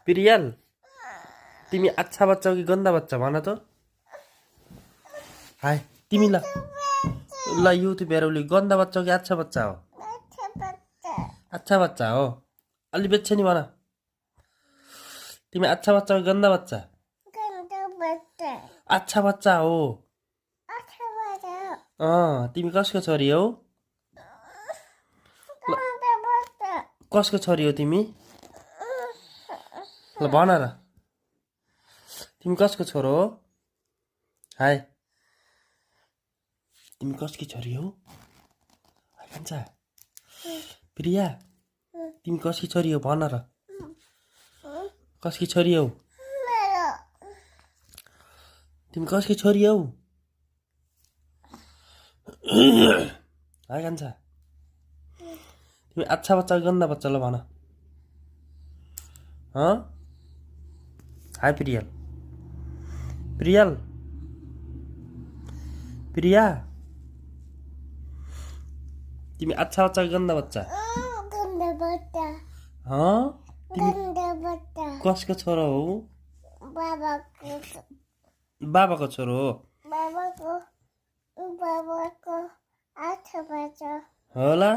प्रियल तिमी अच्छा बच्चा हो कि गन्दा बच्चा भन त हाय तिमी ल युट्युब हेरौली गन्दा बच्चा हो कि अच्छा बच्चा हो अच्छा बच्चा हो अलि बेच्छ नि भन तिमी अच्छा बच्चा हो कि गन्दा बच्चा अच्छा बच्चा हो तिमी कसको छोरी हौ कसको छोरी हो तिमी ल भन र तिमी कसको छोरो हो हाय तिमी कसकी छोरी हौ कान्छा प्रिया तिमी कसकी छोरी हो भन र कसकी छोरी हौ तिमी कसकी छोरी हौ हाय कान्छा तिमी अच्छा बच्चा कि गन्दा बच्चा ल भन हाय प्रियल प्रियल प्रिया तिमी अच्छा बच्चा कि गन्दा बच्चा तिमी कसको छोरो हौ बाबाको छोरो हो होला